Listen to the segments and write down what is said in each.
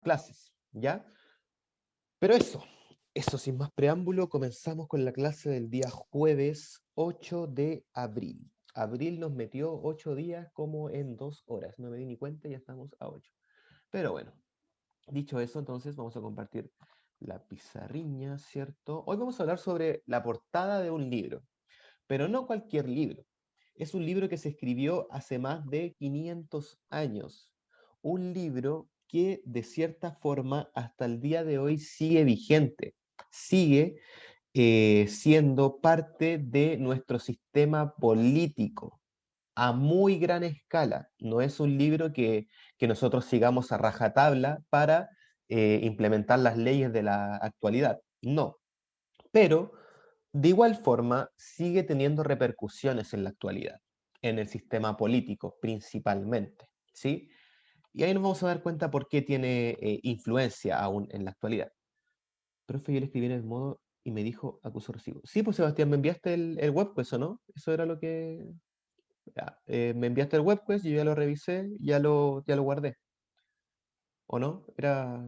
clases, ¿ya? Pero eso sin más preámbulo, comenzamos con la clase del día jueves 8 de abril. Abril nos metió 8 días como en 2 horas, no me di ni cuenta y ya estamos a 8. Pero bueno, dicho eso, entonces vamos a compartir la pizarriña, ¿cierto? Hoy vamos a hablar sobre la portada de un libro, pero no cualquier libro. Es un libro que se escribió hace más de 500 años. Un libro que de cierta forma hasta el día de hoy sigue vigente, sigue siendo parte de nuestro sistema político a muy gran escala. No es un libro que nosotros sigamos a rajatabla para implementar las leyes de la actualidad. No, pero de igual forma sigue teniendo repercusiones en la actualidad, en el sistema político principalmente, ¿sí? Y ahí nos vamos a dar cuenta por qué tiene influencia aún en la actualidad. Profe, yo le escribí en el modo y me dijo acusó recibo. Sí, pues Sebastián, me enviaste el webquest, ¿o no? Eso era lo que... Ya, me enviaste el webquest, yo ya lo revisé, ya lo guardé. ¿O no? Era...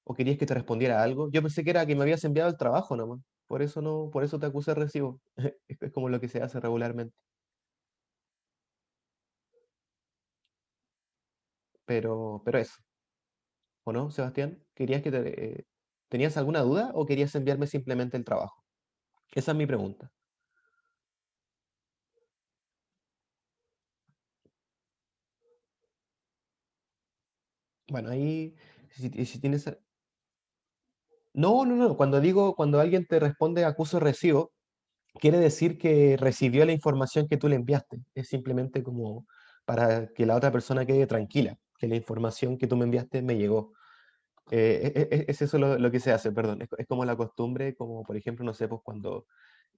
¿O querías que te respondiera algo? Yo pensé que era que me habías enviado el trabajo nomás. Por eso no, por eso te acusé recibo. Es como lo que se hace regularmente. Pero eso, ¿o no, Sebastián? ¿Tenías alguna duda o querías enviarme simplemente el trabajo? Esa es mi pregunta. Bueno, ahí, si tienes... No, no, no. Cuando alguien te responde acuso recibo, quiere decir que recibió la información que tú le enviaste. Es simplemente como para que la otra persona quede tranquila, que la información que tú me enviaste me llegó. Es eso lo que se hace, perdón. Es como la costumbre, como por ejemplo, no sé, pues cuando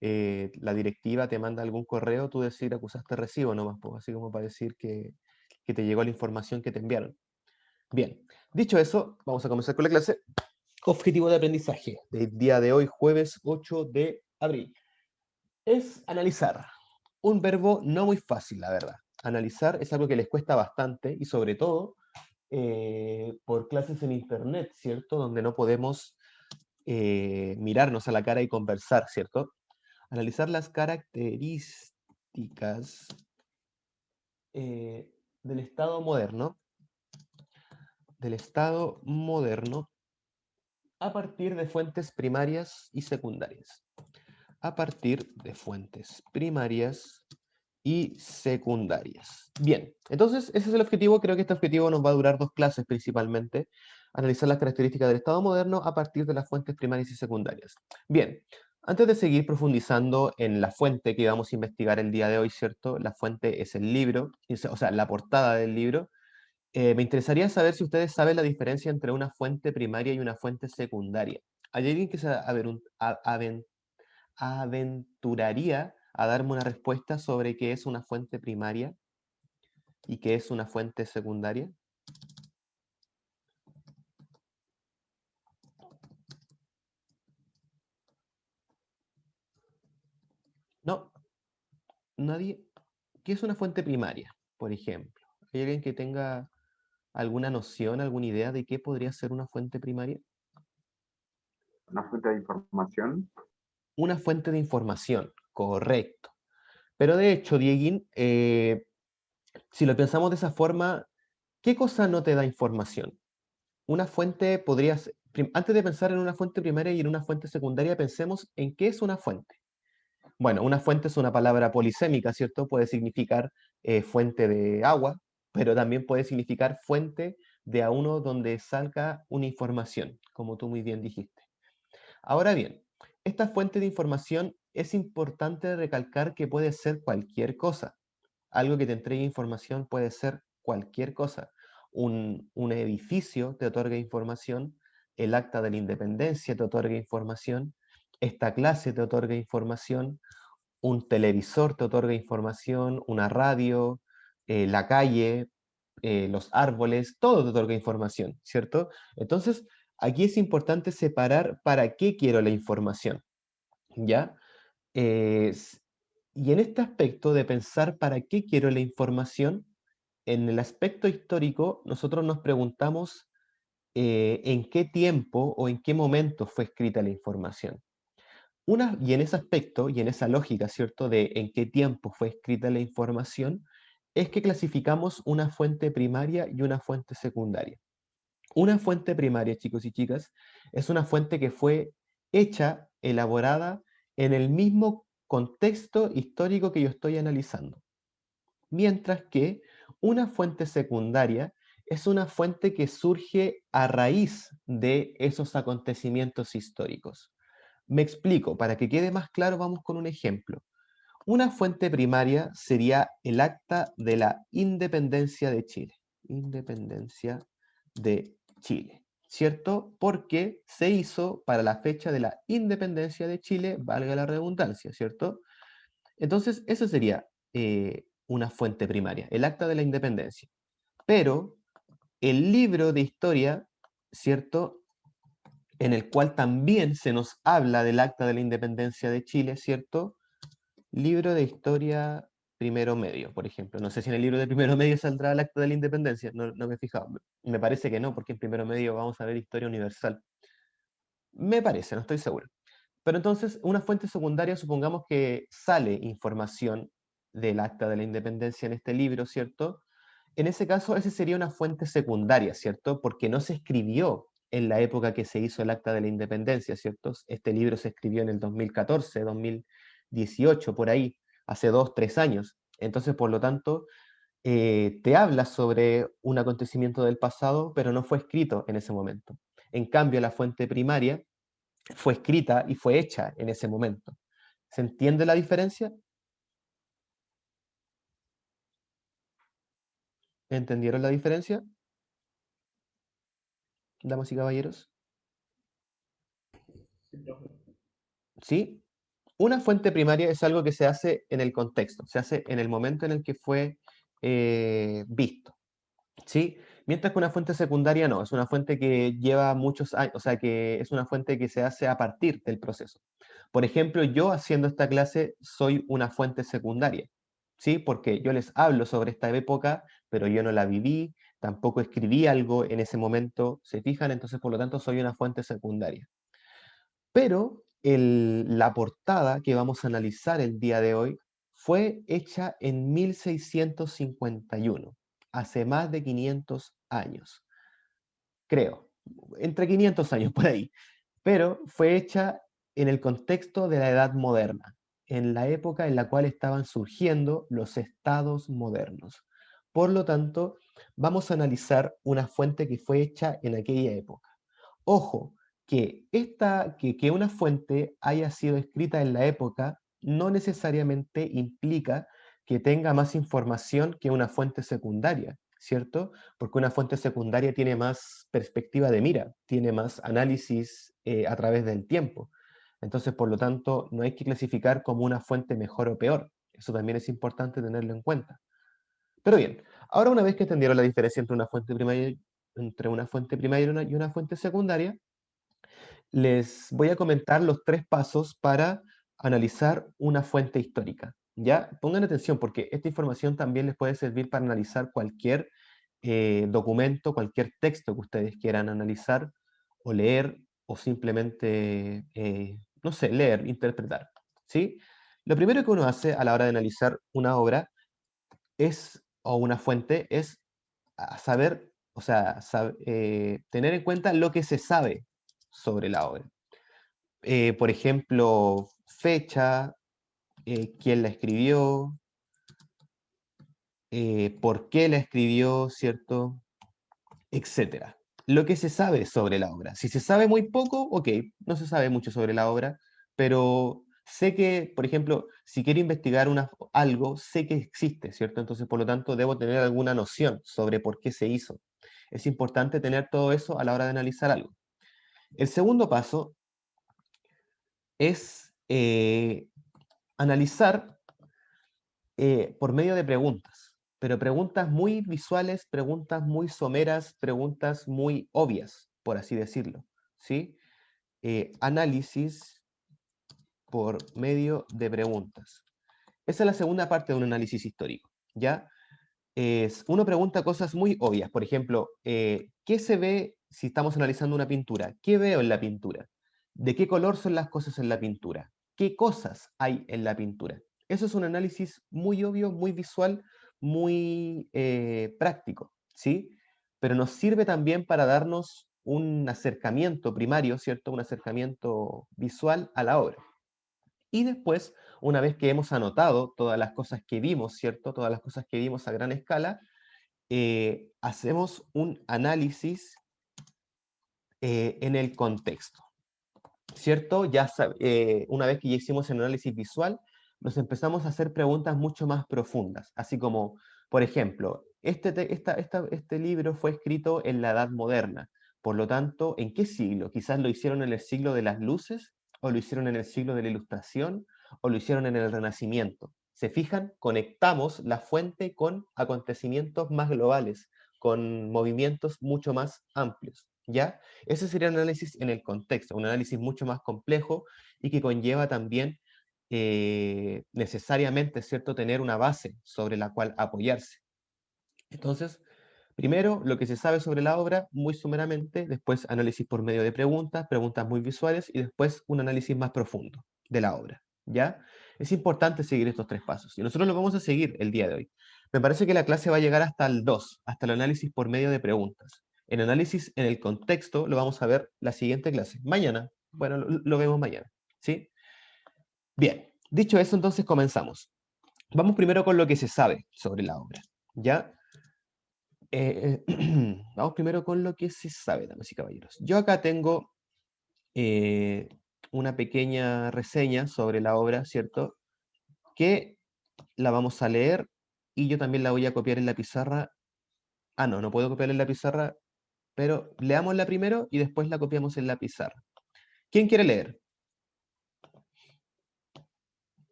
la directiva te manda algún correo, tú decir acusaste recibo nomás, pues, así como para decir que te llegó la información que te enviaron. Bien, dicho eso, vamos a comenzar con la clase. Objetivo de aprendizaje del día de hoy, jueves 8 de abril. Es analizar. Un verbo no muy fácil, la verdad. Analizar es algo que les cuesta bastante y sobre todo por clases en internet, ¿cierto? Donde no podemos mirarnos a la cara y conversar, ¿cierto? Analizar las características eh, del Estado moderno, del Estado moderno a partir de fuentes primarias y secundarias. A partir de fuentes primarias y secundarias. Bien, entonces ese es el objetivo. Creo que este objetivo nos va a durar 2 clases principalmente. Analizar las características del Estado moderno a partir de las fuentes primarias y secundarias. Bien, antes de seguir profundizando en la fuente que vamos a investigar el día de hoy, ¿cierto? La fuente es el libro, o sea, la portada del libro. Me interesaría saber si ustedes saben la diferencia entre una fuente primaria y una fuente secundaria. ¿Hay alguien que se aventuraría a darme una respuesta sobre qué es una fuente primaria y qué es una fuente secundaria? No, nadie. ¿Qué es una fuente primaria, por ejemplo? ¿Hay alguien que tenga alguna noción, alguna idea de qué podría ser una fuente primaria? Una fuente de información. Una fuente de información, correcto. Pero de hecho, Dieguín, si lo pensamos de esa forma, ¿qué cosa no te da información? Una fuente podría ser, antes de pensar en una fuente primaria y en una fuente secundaria, pensemos en qué es una fuente. Bueno, una fuente es una palabra polisémica, ¿cierto? Puede significar fuente de agua, pero también puede significar fuente de a uno donde salga una información, como tú muy bien dijiste. Ahora bien, esta fuente de información es importante recalcar que puede ser cualquier cosa. Algo que te entregue información puede ser cualquier cosa. Un edificio te otorga información, el acta de la independencia te otorga información, esta clase te otorga información, un televisor te otorga información, una radio, la calle, los árboles, todo te otorga información, ¿cierto? Entonces, aquí es importante separar para qué quiero la información, ¿ya? Eh, s- y en este aspecto de pensar para qué quiero la información, en el aspecto histórico, nosotros nos preguntamos en qué tiempo o en qué momento fue escrita la información. Y en ese aspecto y en esa lógica, ¿cierto?, de en qué tiempo fue escrita la información, es que clasificamos una fuente primaria y una fuente secundaria. Una fuente primaria, chicos y chicas, es una fuente que fue hecha, elaborada en el mismo contexto histórico que yo estoy analizando. Mientras que una fuente secundaria es una fuente que surge a raíz de esos acontecimientos históricos. Me explico, para que quede más claro, vamos con un ejemplo. Una fuente primaria sería el acta de la independencia de Chile. Independencia de Chile, ¿cierto? Porque se hizo para la fecha de la independencia de Chile, valga la redundancia, ¿cierto? Entonces, eso sería una fuente primaria, el acta de la independencia. Pero el libro de historia, ¿cierto?, en el cual también se nos habla del acta de la independencia de Chile, ¿cierto? Libro de historia primero medio, por ejemplo. No sé si en el libro de primero medio saldrá el acta de la independencia, no me he fijado. Me parece que no, porque en primero medio vamos a ver historia universal. Me parece, no estoy seguro. Pero entonces, una fuente secundaria, supongamos que sale información del acta de la independencia en este libro, ¿cierto? En ese caso, ese sería una fuente secundaria, ¿cierto? Porque no se escribió en la época que se hizo el acta de la independencia, ¿cierto? Este libro se escribió en el 2014, 2018, por ahí, hace 2, 3 años. Entonces, por lo tanto, te habla sobre un acontecimiento del pasado, pero no fue escrito en ese momento. En cambio, la fuente primaria fue escrita y fue hecha en ese momento. ¿Se entiende la diferencia? ¿Entendieron la diferencia, damas y caballeros? ¿Sí? Una fuente primaria es algo que se hace en el contexto, se hace en el momento en el que fue visto, ¿sí? Mientras que una fuente secundaria no, es una fuente que lleva muchos años, o sea, que es una fuente que se hace a partir del proceso. Por ejemplo, yo haciendo esta clase soy una fuente secundaria, ¿sí? Porque yo les hablo sobre esta época, pero yo no la viví, tampoco escribí algo en ese momento, ¿se fijan? Entonces, por lo tanto, soy una fuente secundaria. Pero la portada que vamos a analizar el día de hoy fue hecha en 1651, hace más de 500 años, creo, entre 500 años por ahí, pero fue hecha en el contexto de la Edad Moderna, en la época en la cual estaban surgiendo los estados modernos. Por lo tanto, vamos a analizar una fuente que fue hecha en aquella época. Ojo, que una fuente haya sido escrita en la época no necesariamente implica que tenga más información que una fuente secundaria, ¿cierto? Porque una fuente secundaria tiene más perspectiva de mira, tiene más análisis a través del tiempo. Entonces, por lo tanto, no hay que clasificar como una fuente mejor o peor. Eso también es importante tenerlo en cuenta. Pero bien, ahora una vez que entendieron la diferencia entre una fuente primaria y una fuente secundaria, les voy a comentar los 3 pasos para analizar una fuente histórica. ¿Ya? Pongan atención porque esta información también les puede servir para analizar cualquier documento, cualquier texto que ustedes quieran analizar o leer o simplemente, no sé, leer, interpretar. ¿Sí? Lo primero que uno hace a la hora de analizar una obra o una fuente es saber, o sea, tener en cuenta lo que se sabe sobre la obra. Por ejemplo, fecha, quién la escribió, por qué la escribió, ¿cierto? Etcétera. Lo que se sabe sobre la obra. Si se sabe muy poco, ok, no se sabe mucho sobre la obra, pero sé que, por ejemplo, si quiero investigar algo, sé que existe, ¿cierto? Entonces, por lo tanto, debo tener alguna noción sobre por qué se hizo. Es importante tener todo eso a la hora de analizar algo. El segundo paso es analizar por medio de preguntas, pero preguntas muy visuales, preguntas muy someras, preguntas muy obvias, por así decirlo, ¿sí? Análisis por medio de preguntas. Esa es la segunda parte de un análisis histórico, ¿ya? Uno pregunta cosas muy obvias, por ejemplo, ¿qué se ve si estamos analizando una pintura, ¿qué veo en la pintura? ¿De qué color son las cosas en la pintura? ¿Qué cosas hay en la pintura? Eso es un análisis muy obvio, muy visual, muy práctico, ¿sí? Pero nos sirve también para darnos un acercamiento primario, ¿cierto? Un acercamiento visual a la obra. Y después, una vez que hemos anotado todas las cosas que vimos, ¿cierto? Todas las cosas que vimos a gran escala, hacemos un análisis en el contexto, ¿cierto? Una vez que ya hicimos el análisis visual, nos empezamos a hacer preguntas mucho más profundas, así como, por ejemplo, este libro fue escrito en la Edad Moderna, por lo tanto, ¿en qué siglo? Quizás lo hicieron en el siglo de las luces, o lo hicieron en el siglo de la Ilustración, o lo hicieron en el Renacimiento. ¿Se fijan? Conectamos la fuente con acontecimientos más globales, con movimientos mucho más amplios, ¿ya? Ese sería un análisis en el contexto, un análisis mucho más complejo y que conlleva también necesariamente, ¿cierto?, tener una base sobre la cual apoyarse. Entonces, primero, lo que se sabe sobre la obra, muy sumeramente, después análisis por medio de preguntas, preguntas muy visuales, y después un análisis más profundo de la obra, ¿ya? Es importante seguir estos tres pasos, y nosotros lo vamos a seguir el día de hoy. Me parece que la clase va a llegar hasta el 2, hasta el análisis por medio de preguntas. El análisis en el contexto lo vamos a ver la siguiente clase, mañana. Bueno, lo vemos mañana, ¿sí? Bien, dicho eso, entonces comenzamos. Vamos primero con lo que se sabe sobre la obra, ¿ya? Vamos primero con lo que se sabe, damas y caballeros. Yo acá tengo eh, una pequeña reseña sobre la obra, ¿cierto? Que la vamos a leer y yo también la voy a copiar en la pizarra. Ah, no, no puedo copiar en la pizarra, pero leámosla primero y después la copiamos en la pizarra. ¿Quién quiere leer?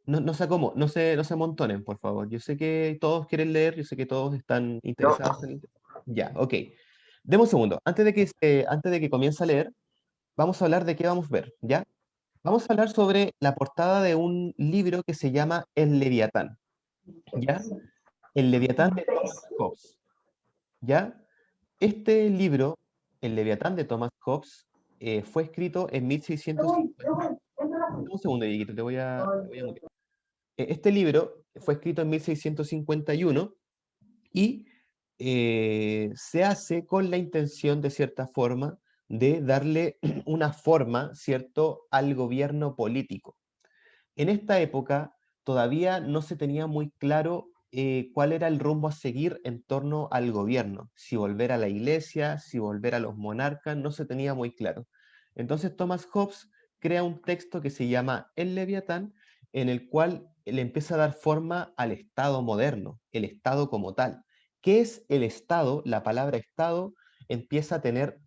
No, no se amontonen, por favor. Yo sé que todos quieren leer, yo sé que todos están Yo, interesados en... Ya, ok. Deme un segundo. Antes de que comience a leer, vamos a hablar de qué vamos a ver, ¿ya? Vamos a hablar sobre la portada de un libro que se llama El Leviatán, ¿ya? El Leviatán de Thomas Hobbes, ¿ya? Este libro, El Leviatán de Thomas Hobbes, fue escrito en 1650. Un segundo, Dieguito, te voy a mutear. Este libro fue escrito en 1651 y se hace con la intención, de cierta forma, de darle una forma, ¿cierto?, al gobierno político. En esta época todavía no se tenía muy claro cuál era el rumbo a seguir en torno al gobierno, si volver a la iglesia, si volver a los monarcas, no se tenía muy claro. Entonces Thomas Hobbes crea un texto que se llama El Leviatán, en el cual le empieza a dar forma al Estado moderno, el Estado como tal. ¿Qué es el Estado? La palabra Estado empieza a tener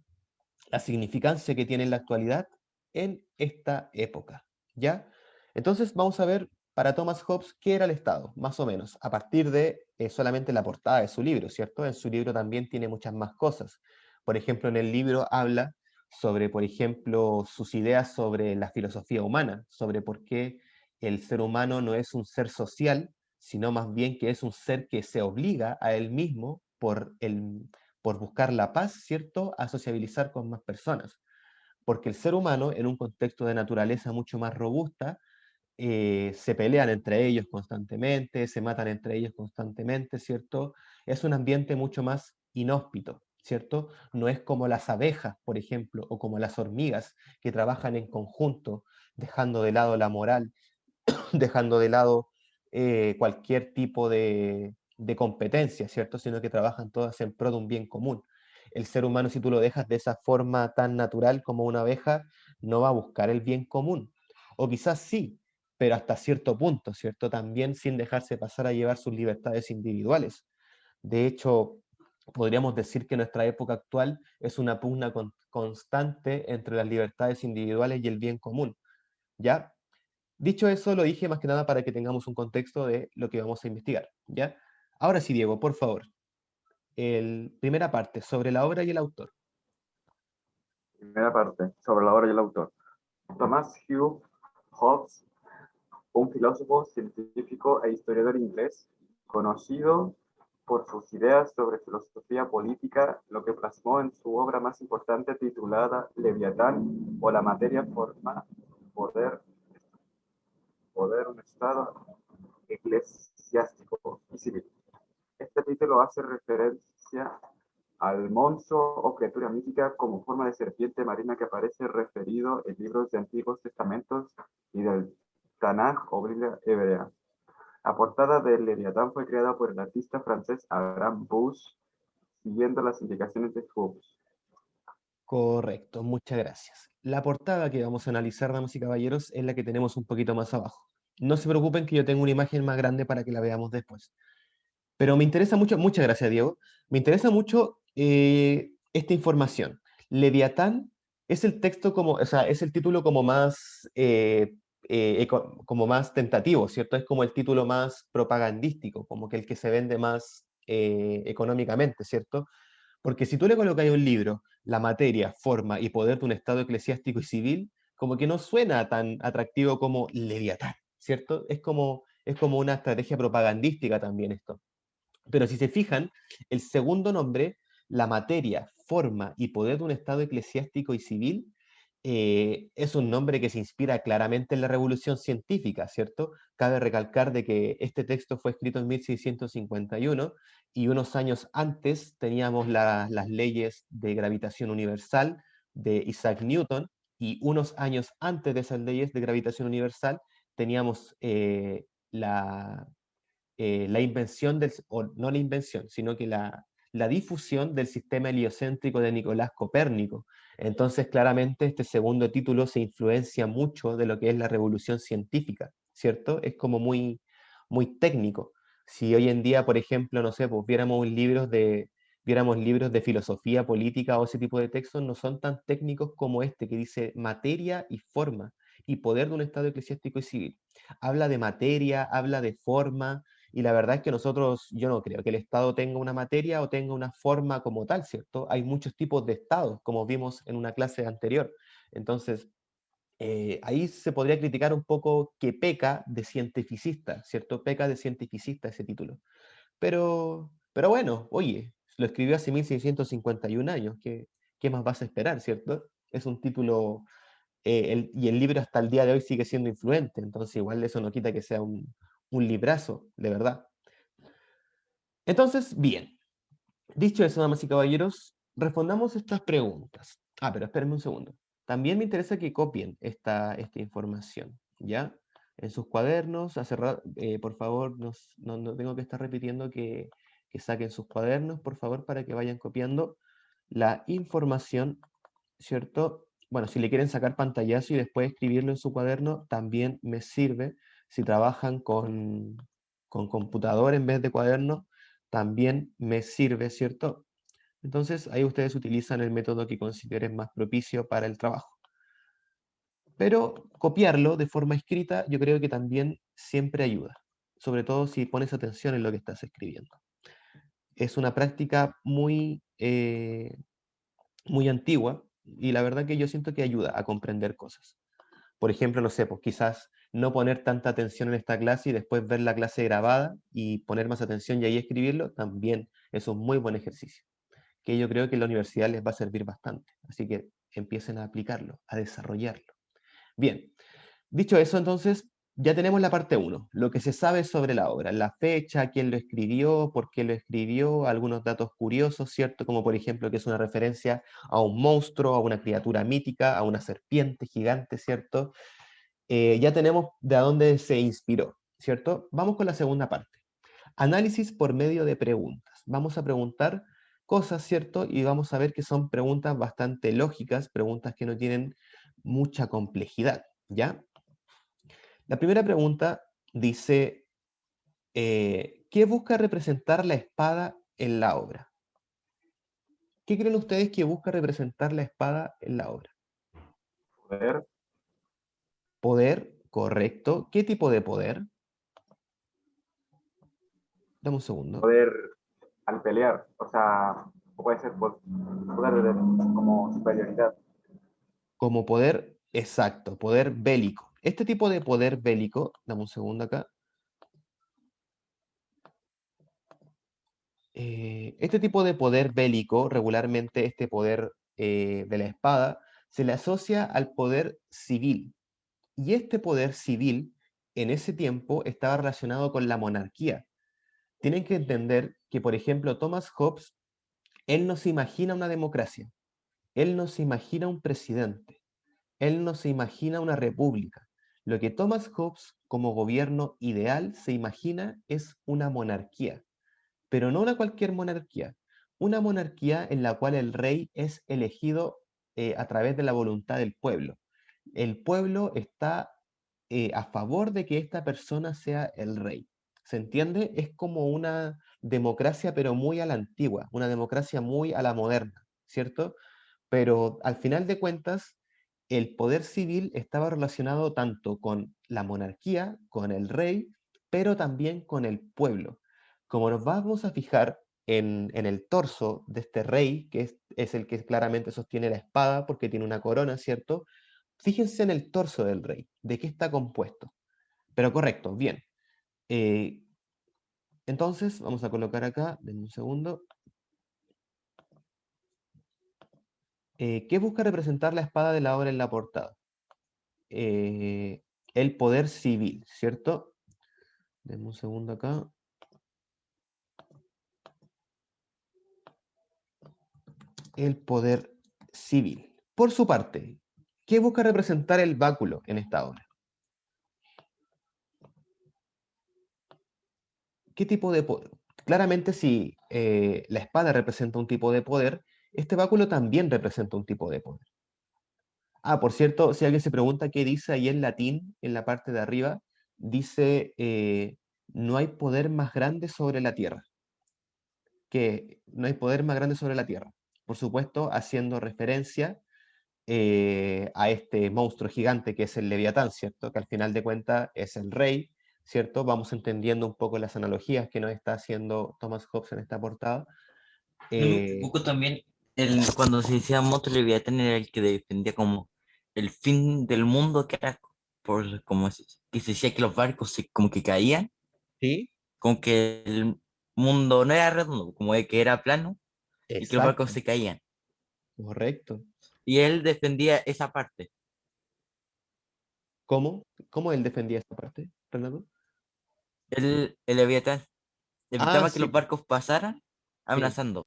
la significancia que tiene en la actualidad en esta época, ¿ya? Entonces vamos a ver para Thomas Hobbes qué era el Estado, más o menos, a partir de solamente la portada de su libro, ¿cierto? En su libro también tiene muchas más cosas. Por ejemplo, en el libro habla sobre, por ejemplo, sus ideas sobre la filosofía humana, sobre por qué el ser humano no es un ser social, sino más bien que es un ser que se obliga a él mismo por buscar la paz, ¿cierto?, a sociabilizar con más personas. Porque el ser humano, en un contexto de naturaleza mucho más robusta, se pelean entre ellos constantemente, se matan entre ellos constantemente, ¿cierto? Es un ambiente mucho más inhóspito, ¿cierto? No es como las abejas, por ejemplo, o como las hormigas que trabajan en conjunto, dejando de lado la moral, dejando de lado cualquier tipo de competencia, ¿cierto? Sino que trabajan todas en pro de un bien común. El ser humano, si tú lo dejas de esa forma tan natural como una abeja, no va a buscar el bien común. O quizás sí, pero hasta cierto punto, ¿cierto? También sin dejarse pasar a llevar sus libertades individuales. De hecho, podríamos decir que nuestra época actual es una pugna constante entre las libertades individuales y el bien común, ¿ya? Dicho eso, lo dije más que nada para que tengamos un contexto de lo que vamos a investigar, ¿ya? Ahora sí, Diego, por favor. Primera parte, sobre la obra y el autor. primera parte, sobre la obra y el autor. Thomas Hugh Hobbes, un filósofo, científico e historiador inglés, conocido por sus ideas sobre filosofía política, lo que plasmó en su obra más importante titulada Leviatán o la materia forma, poder, poder un Estado eclesiástico y civil. Este título hace referencia al monstruo o criatura mítica como forma de serpiente marina que aparece referido en libros de Antiguos Testamentos y del Tanaj o Biblia hebrea. La portada del Leviatán fue creada por el artista francés Abraham Bush, siguiendo las indicaciones de Hobbes. Correcto, muchas gracias. La portada que vamos a analizar, damas y caballeros, es la que tenemos un poquito más abajo. No se preocupen que yo tengo una imagen más grande para que la veamos después. Pero me interesa mucho, muchas gracias, Diego. Me interesa mucho esta información. Leviatán es el texto como, o sea, es el título como más tentativo, ¿cierto? Es como el título más propagandístico, como que el que se vende más económicamente, ¿cierto? Porque si tú le colocas a un libro la materia, forma y poder de un Estado eclesiástico y civil, como que no suena tan atractivo como Leviatán, ¿cierto? Es como una estrategia propagandística también esto. Pero si se fijan, el segundo nombre, la materia, forma y poder de un Estado eclesiástico y civil, es un nombre que se inspira claramente en la revolución científica, ¿cierto? Cabe recalcar de que este texto fue escrito en 1651 y unos años antes teníamos las leyes de gravitación universal de Isaac Newton, y unos años antes de esas leyes de gravitación universal teníamos la invención o no la invención, sino que la difusión del sistema heliocéntrico de Nicolás Copérnico. Entonces, claramente, este segundo título se influencia mucho de lo que es la revolución científica, ¿cierto? Es como muy, muy técnico. Si hoy en día, por ejemplo, no sé, pues viéramos libros de filosofía política o ese tipo de textos, no son tan técnicos como este, que dice materia y forma y poder de un Estado eclesiástico y civil. Habla de materia, habla de forma, y la verdad es que yo no creo que el Estado tenga una materia o tenga una forma como tal, ¿cierto? Hay muchos tipos de Estados, como vimos en una clase anterior. Entonces, ahí se podría criticar un poco que peca de cientificista, ¿cierto? Peca de cientificista ese título. Pero bueno, oye, lo escribió hace 1651 años, ¿qué más vas a esperar, ¿cierto? Es un título, y el libro hasta el día de hoy sigue siendo influente, entonces igual eso no quita que sea un librazo, de verdad. Entonces, bien, dicho eso, damas y caballeros, respondamos estas preguntas. Pero espérenme un segundo. También me interesa que copien esta información, ¿ya? En sus cuadernos, por favor, no tengo que estar repitiendo que saquen sus cuadernos, por favor, para que vayan copiando la información, ¿cierto? Bueno, si le quieren sacar pantallazo y después escribirlo en su cuaderno, también me sirve. Si trabajan con computador en vez de cuaderno, también me sirve, ¿cierto? Entonces ahí ustedes utilizan el método que consideren más propicio para el trabajo. Pero copiarlo de forma escrita yo creo que también siempre ayuda, sobre todo si pones atención en lo que estás escribiendo. Es una práctica muy antigua y la verdad que yo siento que ayuda a comprender cosas. Por ejemplo, no sé, pues quizás no poner tanta atención en esta clase y después ver la clase grabada y poner más atención y ahí escribirlo, también es un muy buen ejercicio, que yo creo que en la universidad les va a servir bastante. Así que empiecen a aplicarlo, a desarrollarlo. Bien, dicho eso, entonces ya tenemos la parte uno, lo que se sabe sobre la obra, la fecha, quién lo escribió, por qué lo escribió, algunos datos curiosos, ¿cierto? Como por ejemplo que es una referencia a un monstruo, a una criatura mítica, a una serpiente gigante, ¿cierto? Ya tenemos de dónde se inspiró, ¿cierto? Vamos con la segunda parte. Análisis por medio de preguntas. Vamos a preguntar cosas, ¿cierto? Y vamos a ver que son preguntas bastante lógicas, preguntas que no tienen mucha complejidad, ¿ya? La primera pregunta dice, ¿qué busca representar la espada en la obra? ¿Qué creen ustedes que busca representar la espada en la obra? Poder, Poder, correcto. ¿Qué tipo de poder? Dame un segundo. poder al pelear, o sea, o puede ser poder como superioridad. Como poder exacto, poder bélico. Este tipo de poder bélico, dame un segundo acá, Este tipo de poder bélico, regularmente este poder de la espada, se le asocia al poder civil. Y este poder civil, en ese tiempo, estaba relacionado con la monarquía. Tienen que entender que, por ejemplo, Thomas Hobbes, él no se imagina una democracia, él no se imagina un presidente, él no se imagina una república. Lo que Thomas Hobbes, como gobierno ideal, se imagina es una monarquía, pero no una cualquier monarquía, una monarquía en la cual el rey es elegido a través de la voluntad del pueblo. El pueblo está a favor de que esta persona sea el rey. ¿Se entiende? Es como una democracia, pero muy a la antigua, una democracia muy a la moderna, ¿cierto? Pero al final de cuentas, el poder civil estaba relacionado tanto con la monarquía, con el rey, pero también con el pueblo. Como nos vamos a fijar en el torso de este rey, que es el que claramente sostiene la espada porque tiene una corona, ¿cierto? Fíjense en el torso del rey, de qué está compuesto. Pero correcto, bien. Eh, entonces, vamos a colocar acá, denme un segundo. ¿Qué busca representar la espada de la obra en la portada? El poder civil, ¿cierto? Denme un segundo acá. El poder civil. Por su parte, ¿qué busca representar el báculo en esta obra? ¿Qué tipo de poder? Claramente, si la espada representa un tipo de poder, este báculo también representa un tipo de poder. Ah, por cierto, si alguien se pregunta qué dice ahí en latín, en la parte de arriba, dice, no hay poder más grande sobre la tierra, que no hay poder más grande sobre la tierra. Por supuesto, haciendo referencia a este monstruo gigante que es el Leviatán, ¿cierto? Que al final de cuentas es el rey, ¿cierto? Vamos entendiendo un poco las analogías que nos está haciendo Thomas Hobbes en esta portada. Eh, Poco también, cuando se decía Moto Leviatán era el que defendía como el fin del mundo, que era que se decía que los barcos como que caían, sí, como que el mundo no era redondo, como de que era plano y que los barcos exacto, se caían. correcto. Y él defendía esa parte. ¿Cómo? ¿Cómo él defendía esta parte, Renato? El Leviatán Ah, evitaba que los sí, barcos pasaran sí. amenazando.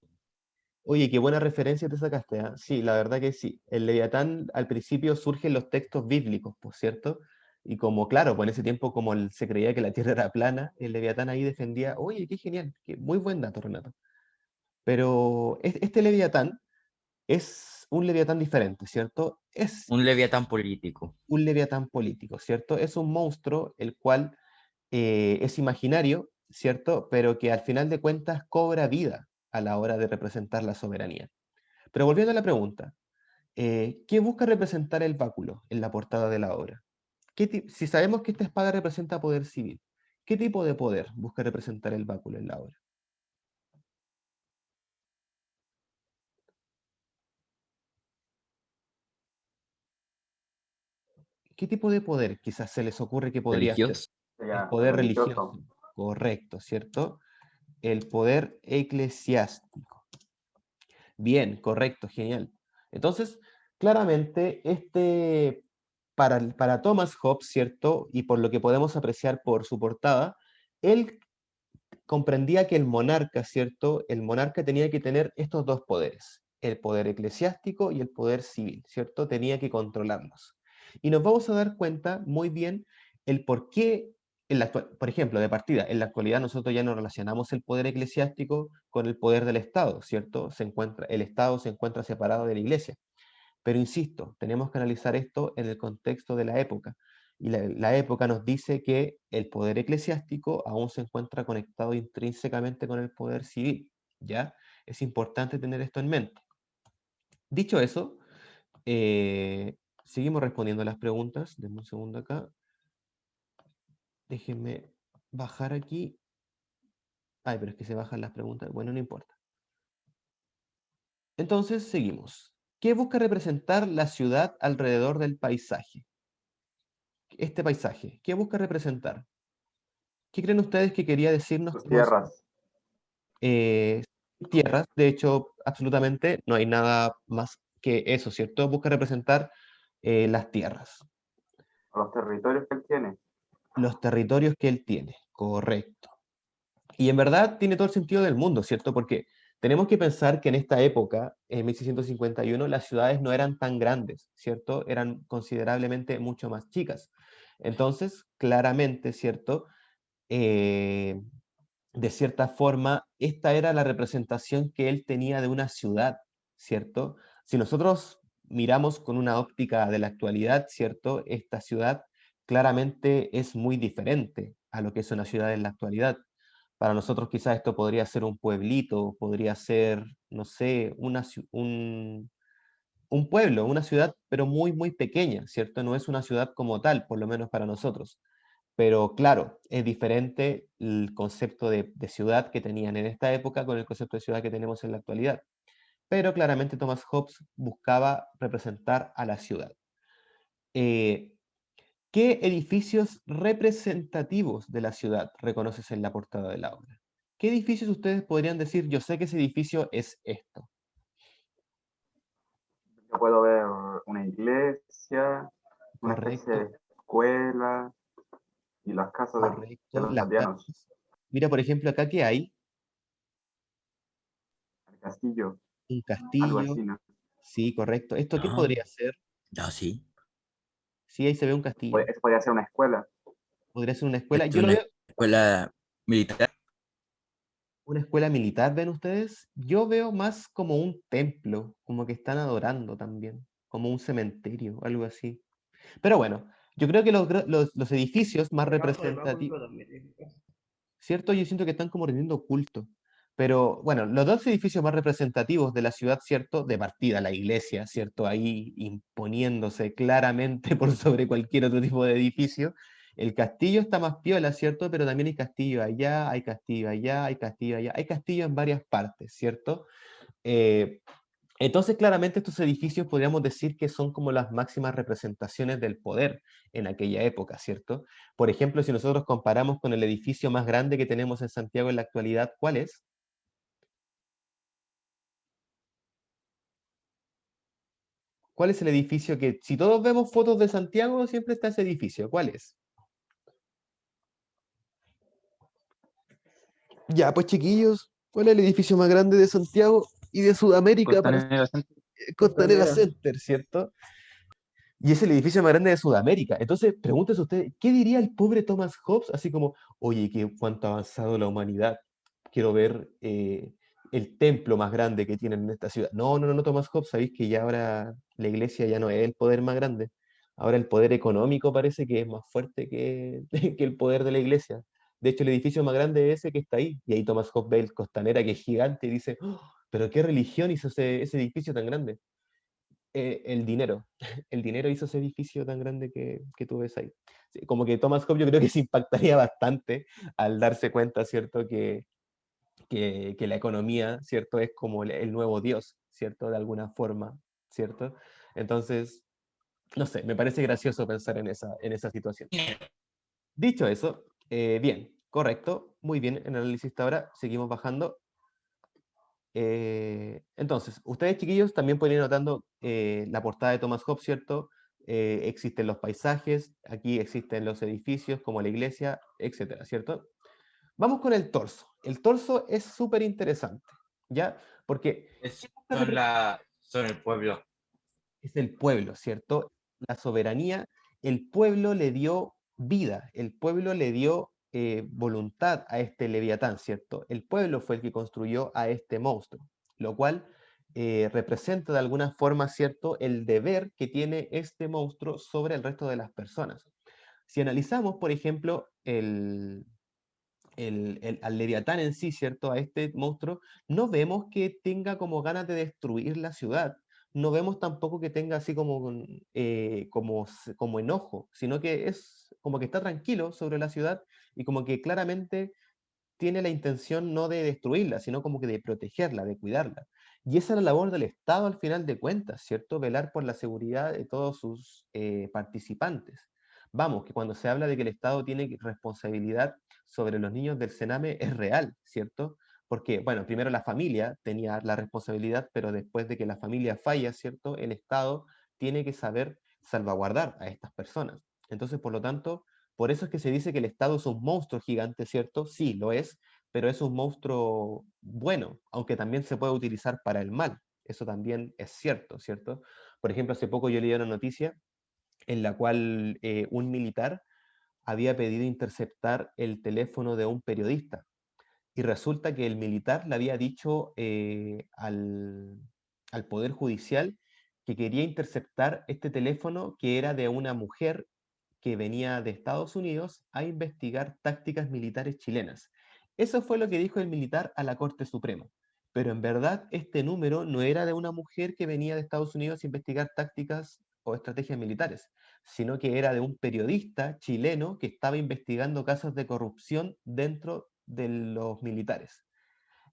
Oye, qué buena referencia te sacaste, ¿ah? Sí, la verdad que sí. El Leviatán al principio surge en los textos bíblicos, por cierto, y como, claro, pues en ese tiempo como se creía que la Tierra era plana, el Leviatán ahí defendía, oye, qué genial, muy buen dato, Renato. Pero este Leviatán es un Leviatán diferente, ¿cierto? Es Un Leviatán político. un Leviatán político, ¿cierto? Es un monstruo el cual es imaginario, ¿cierto? Pero que al final de cuentas cobra vida a la hora de representar la soberanía. Pero volviendo a la pregunta, ¿qué busca representar el báculo en la portada de la obra? Si sabemos que esta espada representa poder civil, ¿qué tipo de poder busca representar el báculo en la obra? ¿Qué tipo de poder quizás se les ocurre que podría ser? Religioso. El Sería poder religioso. religioso. Correcto, ¿cierto? El poder eclesiástico. Bien, correcto, genial. Entonces, claramente, para Thomas Hobbes, ¿cierto? Y por lo que podemos apreciar por su portada, él comprendía que el monarca, ¿cierto? El monarca tenía que tener estos dos poderes, el poder eclesiástico y el poder civil, ¿cierto? Tenía que controlarlos. Y nos vamos a dar cuenta muy bien el por qué, por ejemplo, de partida, en la actualidad nosotros ya no relacionamos el poder eclesiástico con el poder del Estado, ¿cierto? El Estado se encuentra separado de la Iglesia. Pero insisto, tenemos que analizar esto en el contexto de la época. Y la época nos dice que el poder eclesiástico aún se encuentra conectado intrínsecamente con el poder civil. ¿Ya? Es importante tener esto en mente. Dicho eso, seguimos respondiendo a las preguntas. Denme un segundo acá. Déjenme bajar aquí. Ay, pero es que se bajan las preguntas. Bueno, no importa. Entonces, seguimos. ¿Qué busca representar la ciudad alrededor del paisaje? Este paisaje, ¿qué busca representar? ¿Qué creen ustedes que quería decirnos Sus Thomas Hobbes? tierras. eh, tierras, de hecho, absolutamente no hay nada más que eso, ¿cierto? Busca representar las tierras, A los territorios que él tiene. los territorios que él tiene, correcto. Y en verdad tiene todo el sentido del mundo, ¿cierto? Porque tenemos que pensar que en esta época, en 1651, las ciudades no eran tan grandes, ¿cierto? Eran considerablemente mucho más chicas. Entonces, claramente, ¿cierto? Eh, de cierta forma, esta era la representación que él tenía de una ciudad, ¿cierto? Si nosotros miramos con una óptica de la actualidad, ¿cierto? Esta ciudad claramente es muy diferente a lo que es una ciudad en la actualidad. Para nosotros quizás esto podría ser un pueblito, podría ser, no sé, un pueblo, una ciudad, pero muy, muy pequeña, ¿cierto? No es una ciudad como tal, por lo menos para nosotros. Pero claro, es diferente el concepto de ciudad que tenían en esta época con el concepto de ciudad que tenemos en la actualidad. Pero claramente Thomas Hobbes buscaba representar a la ciudad. Eh, ¿Qué edificios representativos de la ciudad reconoces en la portada de la obra? ¿Qué edificios ustedes podrían decir, yo sé que ese edificio es esto? Yo puedo ver una iglesia, una especie Correcto, de escuela y las casas de correcto. los Las aldeanos, casas. Mira, por ejemplo, acá que hay el castillo, un algo castillo. así, ¿no? Sí, correcto. ¿Esto qué No, podría ser? no, sí. Sí, ahí se ve un castillo. Eso podría ser una escuela. Podría ser una escuela. Esto Yo es lo una veo, escuela militar. una escuela militar, ¿ven ustedes? Yo veo más como un templo, como que están adorando también, como un cementerio, algo así. Pero bueno, yo creo que los edificios más representativos, ¿cierto? Yo siento que están como rindiendo culto. Pero bueno, los dos edificios más representativos de la ciudad, ¿cierto? De partida, la iglesia, ¿cierto? Ahí imponiéndose claramente por sobre cualquier otro tipo de edificio. El castillo está más piola, ¿cierto? Pero también hay castillo allá, hay castillo allá, hay castillo allá, hay castillo en varias partes, ¿cierto? Eh, entonces, claramente estos edificios podríamos decir que son como las máximas representaciones del poder en aquella época, ¿cierto? Por ejemplo, si nosotros comparamos con el edificio más grande que tenemos en Santiago en la actualidad, ¿cuál es? ¿Cuál es el edificio que, si todos vemos fotos de Santiago, siempre está ese edificio? ¿Cuál es? Ya, pues chiquillos, ¿cuál es el edificio más grande de Santiago y de Sudamérica para Costanera Center. Costanera Center, ¿cierto? Y es el edificio más grande de Sudamérica. Entonces, pregúntese usted, ¿qué diría el pobre Thomas Hobbes? Así como, oye, cuánto ha avanzado la humanidad. Quiero ver el templo más grande que tienen en esta ciudad. No, no, no, no, Thomas Hobbes, sabéis que ya ahora la iglesia ya no es el poder más grande. Ahora el poder económico parece que es más fuerte que, que el poder de la iglesia. De hecho, el edificio más grande es ese que está ahí. Y ahí Thomas Hobbes ve el Costanera, que es gigante, y dice, "Oh, pero ¿qué religión hizo ese edificio tan grande?" El dinero. El dinero hizo ese edificio tan grande que tú ves ahí. Sí, como que Thomas Hobbes yo creo que se impactaría bastante al darse cuenta, ¿cierto? Que la economía, ¿cierto? Es como el nuevo Dios, ¿cierto? De alguna forma, ¿cierto? Entonces, no sé, me parece gracioso pensar en esa situación. Dicho eso, bien, correcto, muy bien, en el análisis hasta ahora, seguimos bajando. Entonces, ustedes chiquillos también pueden ir notando la portada de Thomas Hobbes, ¿cierto? Existen los paisajes, aquí existen los edificios como la iglesia, etcétera, ¿cierto? Vamos con el torso. El torso es súper interesante, ¿ya? Porque Son el pueblo. es el pueblo, ¿cierto? La soberanía, el pueblo le dio vida, el pueblo le dio voluntad a este Leviatán, ¿cierto? El pueblo fue el que construyó a este monstruo, lo cual representa de alguna forma, ¿cierto?, el deber que tiene este monstruo sobre el resto de las personas. Si analizamos, por ejemplo, al Leviatán en sí, ¿cierto? A este monstruo, no vemos que tenga como ganas de destruir la ciudad, no vemos tampoco que tenga así como enojo, sino que es como que está tranquilo sobre la ciudad y como que claramente tiene la intención no de destruirla, sino como que de protegerla, de cuidarla. Y esa es la labor del Estado al final de cuentas, ¿cierto? Velar por la seguridad de todos sus participantes. Vamos, que cuando se habla de que el Estado tiene responsabilidad sobre los niños del Sename es real, ¿cierto? Porque, bueno, primero la familia tenía la responsabilidad, pero después de que la familia falla, ¿cierto? El Estado tiene que saber salvaguardar a estas personas. Entonces, por lo tanto, por eso es que se dice que el Estado es un monstruo gigante, ¿cierto? Sí, lo es, pero es un monstruo bueno, aunque también se puede utilizar para el mal. Eso también es cierto, ¿cierto? Por ejemplo, hace poco yo leí una noticia en la cual un militar había pedido interceptar el teléfono de un periodista. Y resulta que el militar le había dicho al Poder Judicial que quería interceptar este teléfono que era de una mujer que venía de Estados Unidos a investigar tácticas militares chilenas. Eso fue lo que dijo el militar a la Corte Suprema. Pero en verdad este número no era de una mujer que venía de Estados Unidos a investigar tácticas o estrategias militares, sino que era de un periodista chileno que estaba investigando casos de corrupción dentro de los militares.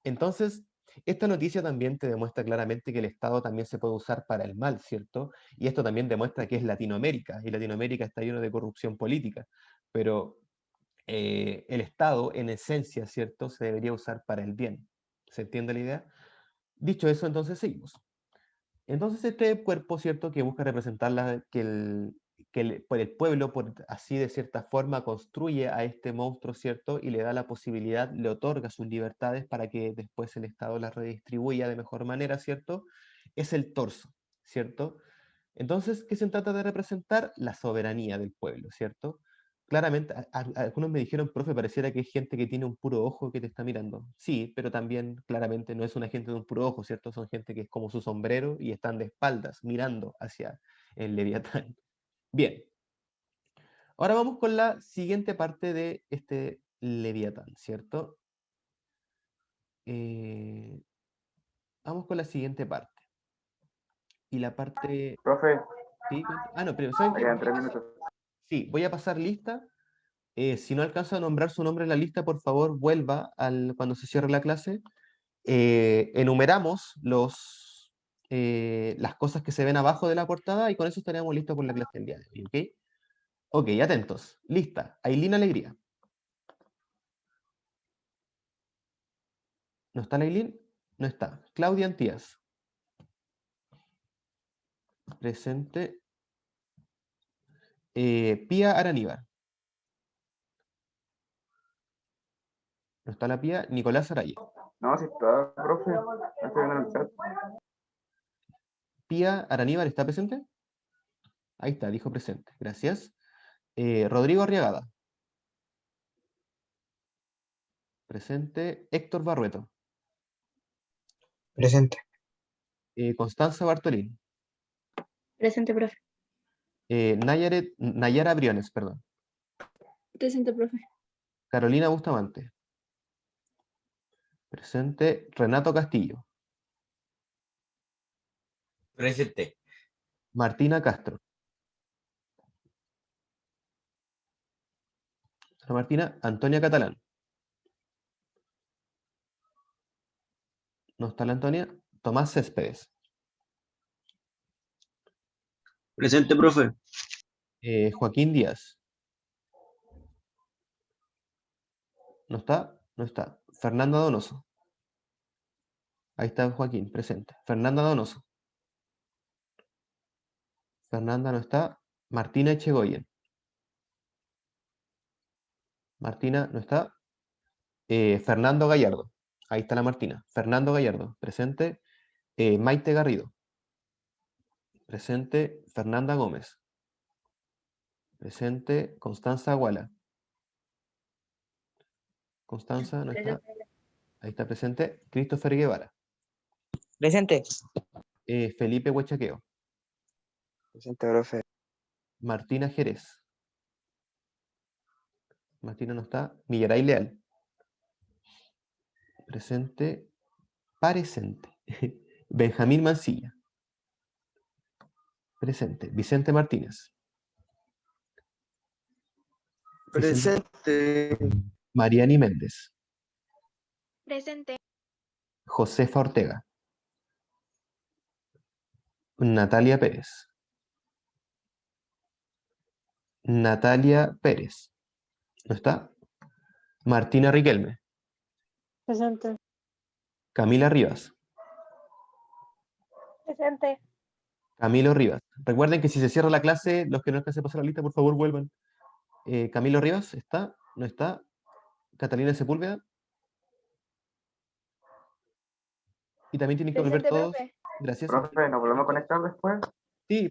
Entonces, esta noticia también te demuestra claramente que el Estado también se puede usar para el mal, ¿cierto? Y esto también demuestra que es Latinoamérica, y Latinoamérica está lleno de corrupción política, pero el Estado, en esencia, ¿cierto?, se debería usar para el bien. ¿Se entiende la idea? Dicho eso, entonces seguimos. Entonces este cuerpo, ¿cierto?, que busca representar por el pueblo, por así de cierta forma, construye a este monstruo, ¿cierto?, y le da la posibilidad, le otorga sus libertades para que después el Estado las redistribuya de mejor manera, ¿cierto? Es el torso, ¿cierto? Entonces, ¿qué se trata de representar? La soberanía del pueblo, ¿cierto? Claramente, algunos me dijeron, profe, pareciera que es gente que tiene un puro ojo que te está mirando. Sí, pero también claramente no es una gente de un puro ojo, ¿cierto? Son gente que es como su sombrero y están de espaldas, mirando hacia el Leviatán. Bien, ahora vamos con la siguiente parte de este Leviatán, ¿cierto? Eh, vamos con la siguiente parte. Y la parte... Profe, ¿Sí? Ah, no, pero ¿saben me qué? quedan 3 minutos. Sí, voy a pasar lista. Si no alcanza a nombrar su nombre en la lista, por favor, vuelva cuando se cierre la clase. Enumeramos las cosas que se ven abajo de la portada y con eso estaríamos listos por la clase del día de hoy, ¿ok? Ok, atentos. Lista. Ailín Alegría. ¿No está la Ailín? No está. Claudia Antías. Presente. Pía Araníbar. ¿No está la Pía? Nicolás Araya. No, si está, profe. No estoy viendo el chat. Pía Araníbar, ¿está presente? Ahí está, dijo presente. Gracias. Rodrigo Arriagada. Presente. Héctor Barrueto. Presente. Constanza Bartolín. Presente, profe. Nayara Briones, perdón. Presente, profe. Carolina Bustamante. Presente. Renato Castillo. Presente. Martina Castro. Martina. Antonia Catalán. No está la Antonia. Tomás Céspedes. Presente, profe. Joaquín Díaz. ¿No está? No está. Fernanda Donoso. Ahí está Joaquín, presente. Fernanda Donoso. Fernanda no está. Martina Echegoyen. Martina no está. Fernando Gallardo. Ahí está la Martina. Fernando Gallardo, presente. Maite Garrido. Presente. Fernanda Gómez. Presente. Constanza Aguala. Constanza no está. Ahí está presente. Christopher Guevara. Presente. Felipe Huechaqueo. Presente, profe. Martina Jerez. Martina no está. Millaray Leal. Presente. Parecente. Benjamín Mancilla. Presente. Vicente Martínez. Presente. Mariani Méndez. Presente. Josefa Ortega. Natalia Pérez. Natalia Pérez. ¿No está? Martina Riquelme. Presente. Camila Rivas. Presente. Camilo Rivas. Recuerden que si se cierra la clase, los que no alcancen a pasar la lista, por favor, vuelvan. Camilo Rivas, ¿está? ¿No está? Catalina Sepúlveda. Y también tienen que volver Presente, todos. profe. Gracias. Profe, ¿nos volvemos a conectar después? Sí,